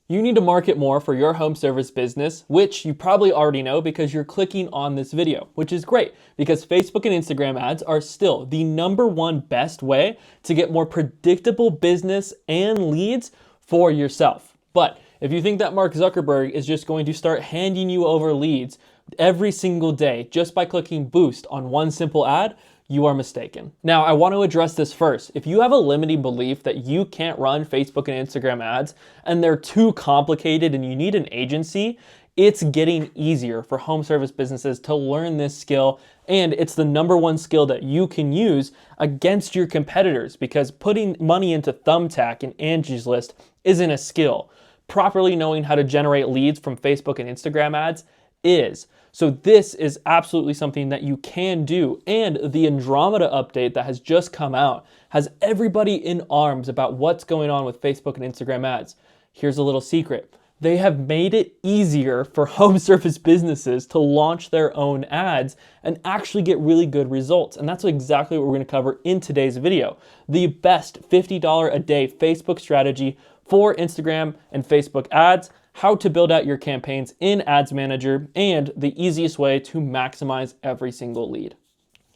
You need to market more for your home service business, which you probably already know because you're clicking on this video, which is great because Facebook and Instagram ads are still the #1 best way to get more predictable business and leads for yourself. But if you think that Mark Zuckerberg is just going to start handing you over leads every single day just by clicking boost on one simple ad, you are mistaken. Now, I want to address this first. If you have a limiting belief that you can't run Facebook and Instagram ads and they're too complicated and you need an agency, it's getting easier for home service businesses to learn this skill, and it's the #1 skill that you can use against your competitors because putting money into Thumbtack and Angie's List isn't a skill. Properly knowing how to generate leads from Facebook and Instagram ads is. So this is absolutely something that you can do. And the Andromeda update that has just come out has everybody in arms about what's going on with Facebook and Instagram ads. Here's a little secret. They have made it easier for home service businesses to launch their own ads and actually get really good results. And that's exactly what we're going to cover in today's video. The best $50 a day Facebook strategy for Instagram and Facebook ads, how to build out your campaigns in Ads Manager, and the easiest way to maximize every single lead.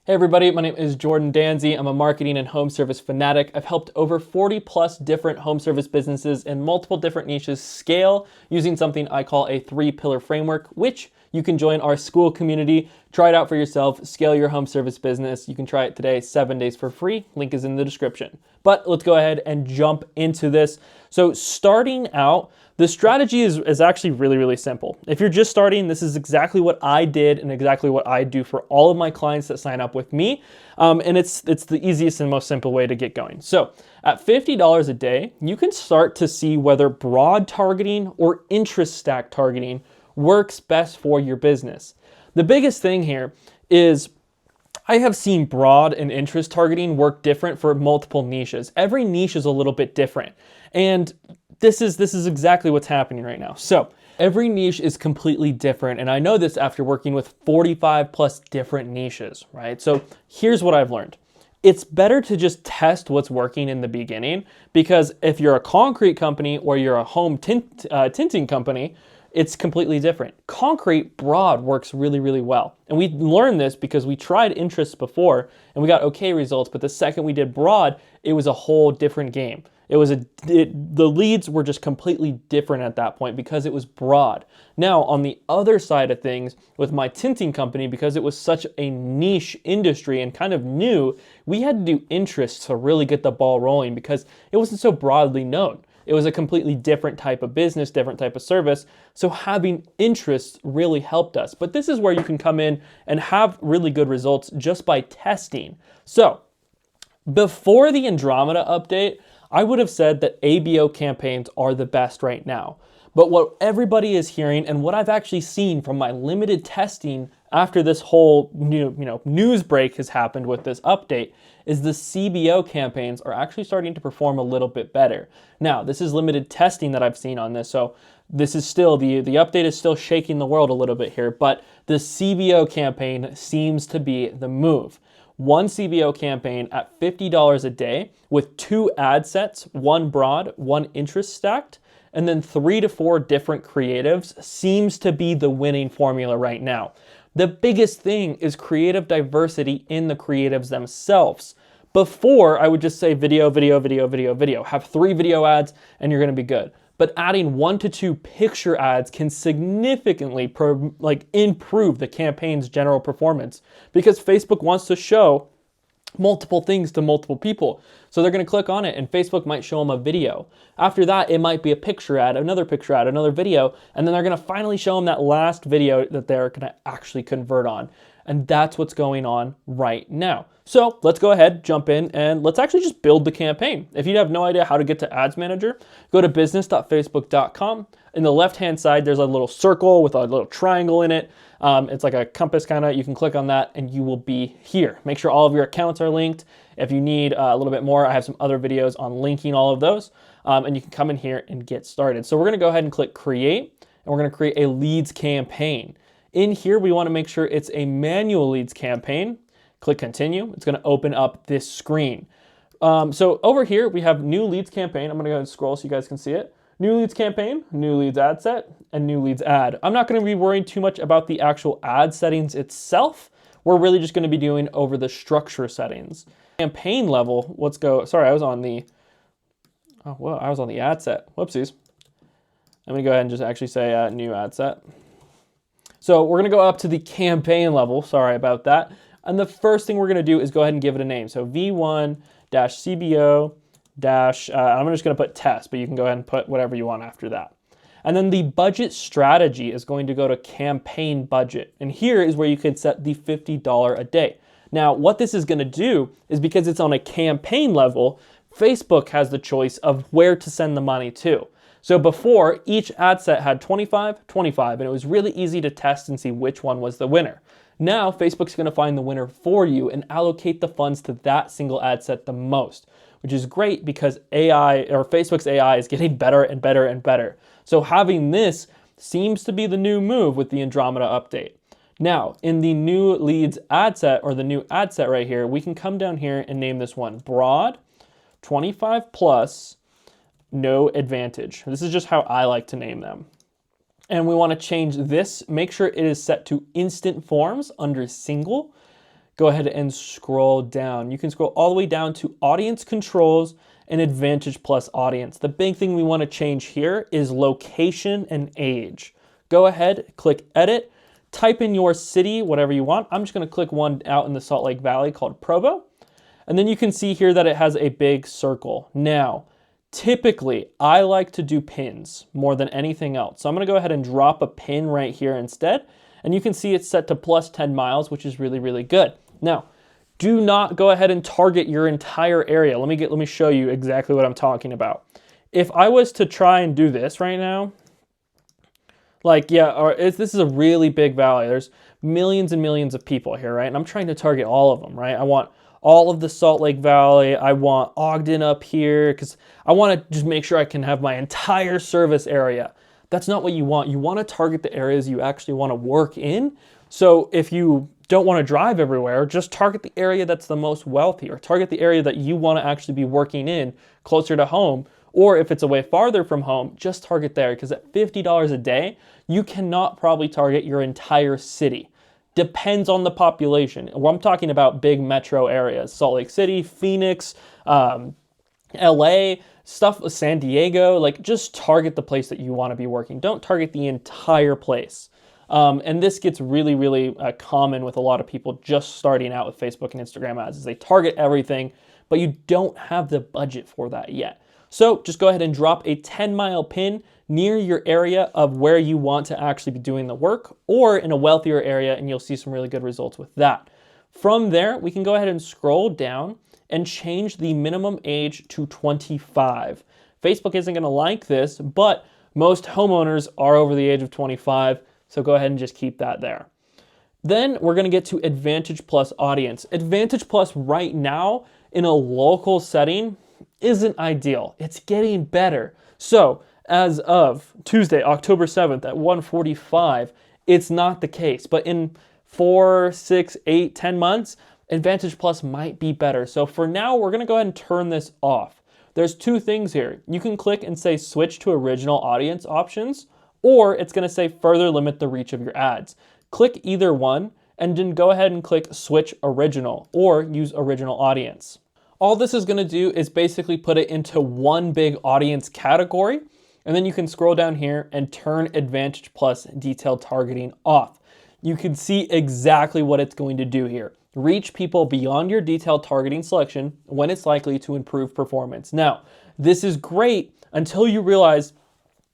Hey everybody, my name is Jordan Danzy. I'm a marketing and home service fanatic. I've helped over 40 plus different home service businesses in multiple different niches scale using something I call a 3-pillar framework, which you can join our school community, try it out for yourself, scale your home service business. You can try it today, 7 days for free. Link is in the description. But let's go ahead and jump into this. So starting out, the strategy is actually really, really simple. If you're just starting, this is exactly what I did and exactly what I do for all of my clients that sign up with me. And it's the easiest and most simple way to get going. So at $50 a day, you can start to see whether broad targeting or interest stack targeting works best for your business. The biggest thing here is I have seen broad and interest targeting work different for multiple niches. Every niche is a little bit different. And this is exactly what's happening right now. So every niche is completely different. And I know this after working with 45 plus different niches, right? So here's what I've learned. It's better to just test what's working in the beginning, because if you're a concrete company or you're a home tinting company, it's completely different. Concrete broad works really, really well. And we learned this because we tried interests before and we got okay results. But the second we did broad, it was a whole different game. The leads were just completely different at that point because it was broad. Now, on the other side of things, with my tinting company, because it was such a niche industry and kind of new, we had to do interests to really get the ball rolling because it wasn't so broadly known. It was a completely different type of business, different type of service. So having interests really helped us. But this is where you can come in and have really good results just by testing. So before the Andromeda update, I would have said that ABO campaigns are the best right now. But what everybody is hearing and what I've actually seen from my limited testing after this whole news break has happened with this update is the CBO campaigns are actually starting to perform a little bit better. Now, this is limited testing that I've seen on this, so this is still, the update is still shaking the world a little bit here, but the CBO campaign seems to be the move. One CBO campaign at $50 a day with 2 ad sets, 1 broad, 1 interest stacked, and then 3 to 4 different creatives seems to be the winning formula right now. The biggest thing is creative diversity in the creatives themselves. Before, I would just say video, video, video, video, video. Have 3 video ads and you're gonna be good. But adding 1 to 2 picture ads can significantly improve the campaign's general performance because Facebook wants to show multiple things to multiple people. So they're going to click on it and Facebook might show them a video. After that, it might be a picture ad, another picture ad, another video, and then they're going to finally show them that last video that they're going to actually convert on. And that's what's going on right now. So let's go ahead, jump in, and let's actually just build the campaign. If you have no idea how to get to Ads Manager, go to business.facebook.com. In the left-hand side, there's a little circle with a little triangle in it. It's like a compass kind of. You can click on that and you will be here. Make sure all of your accounts are linked. If you need a little bit more, I have some other videos on linking all of those. And you can come in here and get started. So we're going to go ahead and click create, and we're going to create a leads campaign. In here, we want to make sure it's a manual leads campaign. Click continue. It's going to open up this screen. So over here, we have new leads campaign. I'm going to go ahead and scroll so you guys can see it. New leads campaign, new leads ad set, and new leads ad. I'm not going to be worrying too much about the actual ad settings itself. We're really just going to be doing over the structure settings. Campaign level, let's go. Sorry, I was on the ad set. Whoopsies. I'm going to go ahead and just actually say new ad set. So we're going to go up to the campaign level. Sorry about that. And the first thing we're going to do is go ahead and give it a name. So V1-CBO- I'm just going to put test, but you can go ahead and put whatever you want after that. And then the budget strategy is going to go to campaign budget. And here is where you can set the $50 a day. Now, what this is going to do is, because it's on a campaign level, Facebook has the choice of where to send the money to. So before, each ad set had 25, 25, and it was really easy to test and see which one was the winner. Now, Facebook's going to find the winner for you and allocate the funds to that single ad set the most, which is great because Facebook's AI is getting better and better and better. So having this seems to be the new move with the Andromeda update. Now, in the new leads ad set, or the new ad set right here, we can come down here and name this one broad, 25 plus, no advantage. This is just how I like to name them. And we want to change this, make sure it is set to instant forms under single. Go ahead and scroll down. You can scroll all the way down to audience controls and advantage plus audience. The big thing we want to change here is location and age. Go ahead, click edit, type in your city, whatever you want. I'm just going to click one out in the Salt Lake Valley called Provo. And then you can see here that it has a big circle. Now, typically, I like to do pins more than anything else. So I'm going to go ahead and drop a pin right here instead. And you can see it's set to plus 10 miles, which is really, really good. Now, do not go ahead and target your entire area. Let me show you exactly what I'm talking about. If I was to try and do this right now, this is a really big valley. There's millions and millions of people here, right? And I'm trying to target all of them, right? I want all of the Salt Lake Valley. I want Ogden up here because I want to just make sure I can have my entire service area. That's not what you want. You want to target the areas you actually want to work in. So if you don't want to drive everywhere, just target the area that's the most wealthy, or target the area that you want to actually be working in closer to home. Or if it's away farther from home, just target there, because at $50 a day, you cannot probably target your entire city. Depends on the population. Well, I'm talking about big metro areas, Salt Lake City, Phoenix, LA, San Diego. Like, just target the place that you want to be working. Don't target the entire place. And this gets really, really common with a lot of people just starting out with Facebook and Instagram ads, is they target everything, but you don't have the budget for that yet. So just go ahead and drop a 10-mile pin near your area of where you want to actually be doing the work, or in a wealthier area, and you'll see some really good results with that. From there, we can go ahead and scroll down and change the minimum age to 25. Facebook isn't going to like this, but most homeowners are over the age of 25, so go ahead and just keep that there. Then we're going to get to Advantage Plus audience. Advantage Plus right now in a local setting isn't ideal. It's getting better. So as of Tuesday, October 7th at 1:45, it's not the case. But in 4, 6, 8, 10 months, Advantage Plus might be better. So for now, we're going to go ahead and turn this off. There's two things here. You can click and say switch to original audience options, or it's going to say further limit the reach of your ads. Click either one and then go ahead and click switch original or use original audience. All this is going to do is basically put it into one big audience category, and then you can scroll down here and turn Advantage Plus detailed targeting off. You can see exactly what it's going to do here. Reach people beyond your detailed targeting selection when it's likely to improve performance. Now, this is great until you realize,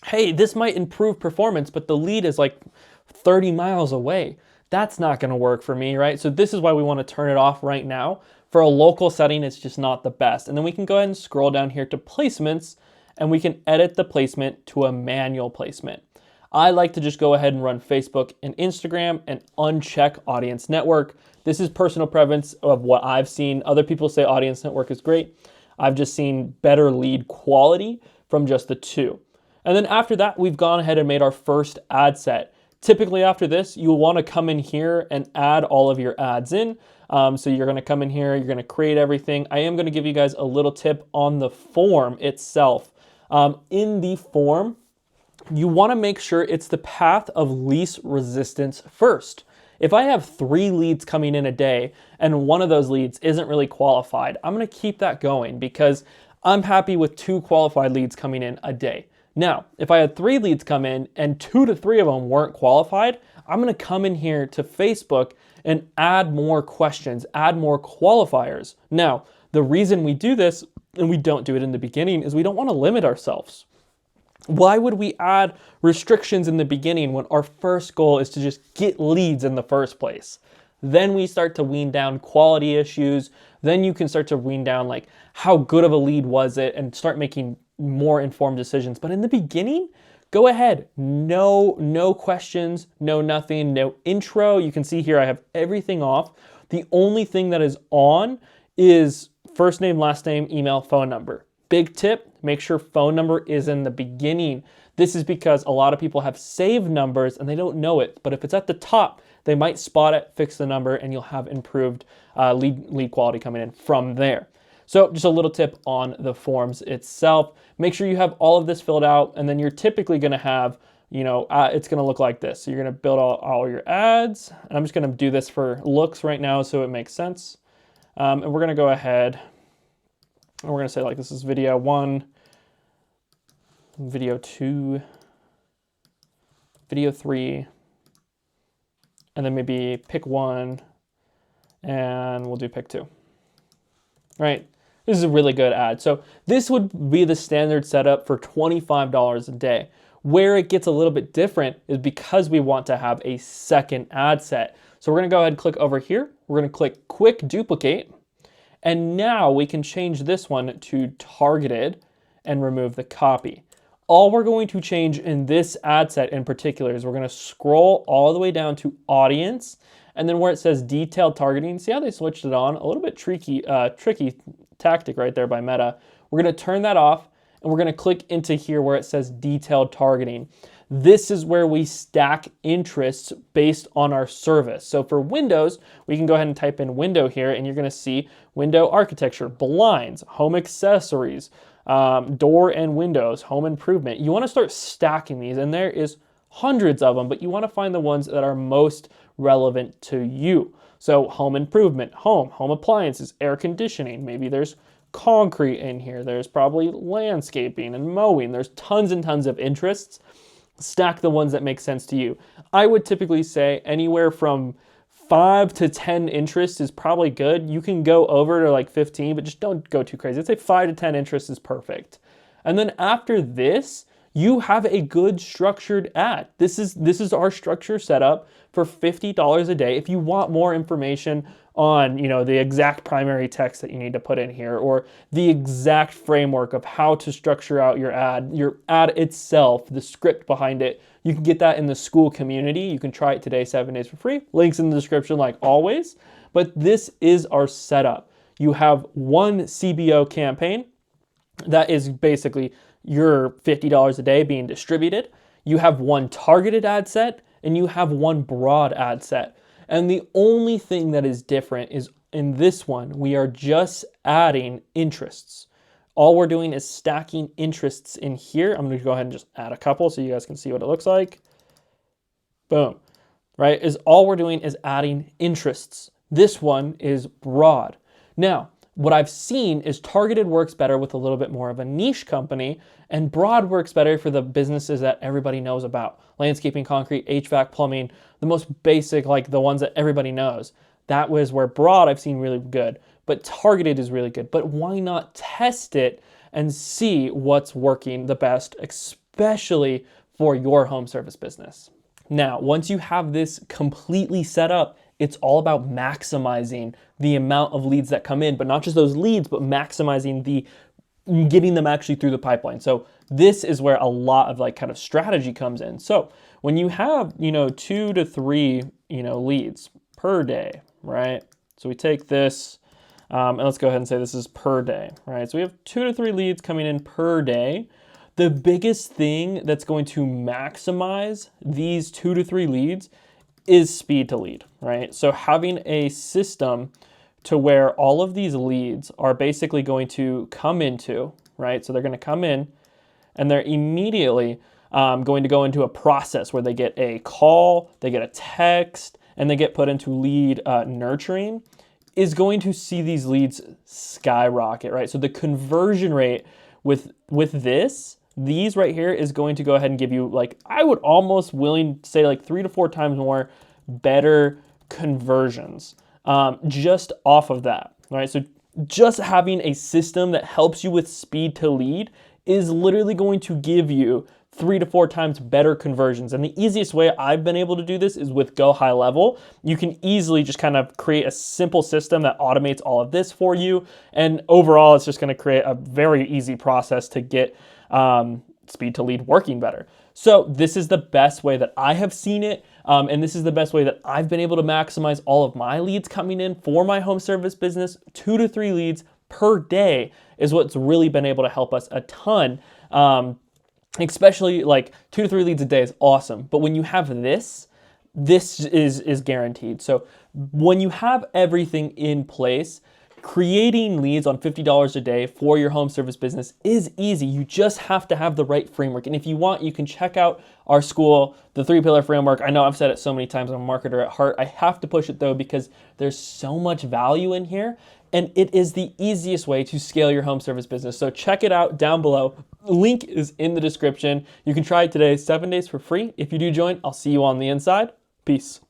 hey, this might improve performance, but the lead is like 30 miles away. That's not going to work for me, right? So this is why we want to turn it off right now. For a local setting, it's just not the best. And then we can go ahead and scroll down here to placements, and we can edit the placement to a manual placement. I like to just go ahead and run Facebook and Instagram and uncheck Audience Network. This is personal preference of what I've seen. Other people say Audience Network is great. I've just seen better lead quality from just the two. And then after that, we've gone ahead and made our first ad set. Typically after this, you'll want to come in here and add all of your ads in. So you're going to come in here, you're going to create everything. I am going to give you guys a little tip on the form itself. In the form, you want to make sure it's the path of least resistance first. If I have 3 leads coming in a day and one of those leads isn't really qualified, I'm going to keep that going because I'm happy with 2 qualified leads coming in a day. Now, if I had 3 leads come in and 2 to 3 of them weren't qualified, I'm going to come in here to Facebook and add more questions, add more qualifiers. Now, the reason we do this and we don't do it in the beginning is we don't want to limit ourselves. Why would we add restrictions in the beginning when our first goal is to just get leads in the first place? Then we start to wean down quality issues. Then you can start to wean down like how good of a lead was it and start making more informed decisions. But in the beginning, go ahead. No questions, no nothing, no intro. You can see here I have everything off. The only thing that is on is first name, last name, email, phone number. Big tip, make sure phone number is in the beginning. This is because a lot of people have saved numbers and they don't know it. But if it's at the top, they might spot it, fix the number, and you'll have improved lead quality coming in from there. So just a little tip on the forms itself. Make sure you have all of this filled out, and then you're typically going to have, it's going to look like this. So you're going to build all your ads, and I'm just going to do this for looks right now so it makes sense. And we're going to go ahead and we're going to say like this is video 1, video 2, video 3, and then maybe pick 1, and we'll do pick 2. Right? This is a really good ad. So this would be the standard setup for $25 a day. Where it gets a little bit different is because we want to have a second ad set. So we're going to go ahead and click over here. We're going to click quick duplicate. And now we can change this one to targeted and remove the copy. All we're going to change in this ad set in particular is we're going to scroll all the way down to audience, and then where it says detailed targeting, see how they switched it on? A little bit tricky tactic right there by Meta. We're going to turn that off, and we're going to click into here where it says detailed targeting. This is where we stack interests based on our service. So for Windows, we can go ahead and type in window here, and you're going to see window architecture, blinds, home accessories, door and windows, home improvement. You want to start stacking these, and there is hundreds of them, but you want to find the ones that are most relevant to you. So home improvement, home appliances, air conditioning, maybe there's concrete in here, there's probably landscaping and mowing, there's tons and tons of interests. Stack the ones that make sense to you. I would typically say anywhere from 5 to 10 interests is probably good. You can go over to like 15, but just don't go too crazy. I'd say 5 to 10 interests is perfect. And then after this, you have a good structured ad. This is our structure setup for $50 a day. If you want more information on, the exact primary text that you need to put in here, or the exact framework of how to structure out your ad itself, the script behind it, you can get that in the school community. You can try it today, 7 days for free. Links in the description like always. But this is our setup. You have one CBO campaign that is basically your $50 a day being distributed. You have one targeted ad set, and you have one broad ad set. And the only thing that is different is in this one, we are just adding interests. All we're doing is stacking interests in here. I'm going to go ahead and just add a couple so you guys can see what it looks like. Boom. Right? All we're doing is adding interests. This one is broad. Now, what I've seen is targeted works better with a little bit more of a niche company, and broad works better for the businesses that everybody knows about. Landscaping, concrete, HVAC, plumbing, the most basic, like the ones that everybody knows. That was where broad I've seen really good, but targeted is really good. But why not test it and see what's working the best, especially for your home service business? Now, once you have this completely set up, it's all about maximizing the amount of leads that come in, but not just those leads, but maximizing getting them actually through the pipeline. So this is where a lot of kind of strategy comes in. So when you have, 2 to 3, leads per day, right? So we take this, and let's go ahead and say this is per day, right? So we have 2 to 3 leads coming in per day. The biggest thing that's going to maximize these 2 to 3 leads is speed to lead, right? So having a system to where all of these leads are basically going to come into, right? So they're going to come in, and they're immediately going to go into a process where they get a call, they get a text, and they get put into lead nurturing, is going to see these leads skyrocket, right? So the conversion rate with these right here is going to go ahead and give you, like, I would almost willing to say like 3 to 4 times more better conversions just off of that, right? So just having a system that helps you with speed to lead is literally going to give you 3 to 4 times better conversions. And the easiest way I've been able to do this is with Go High Level. You can easily just kind of create a simple system that automates all of this for you. And overall, it's just going to create a very easy process to get speed to lead working better. So this is the best way that I have seen it. And this is the best way that I've been able to maximize all of my leads coming in for my home service business. 2 to 3 leads per day is what's really been able to help us a ton. Especially like 2 to 3 leads a day is awesome. But when you have this is guaranteed. So when you have everything in place, creating leads on $50 a day for your home service business is easy. You just have to have the right framework. And if you want, you can check out our school, the 3-pillar framework. I know I've said it so many times, I'm a marketer at heart. I have to push it though, because there's so much value in here. And it is the easiest way to scale your home service business. So check it out down below. Link is in the description. You can try it today, 7 days for free. If you do join, I'll see you on the inside. Peace.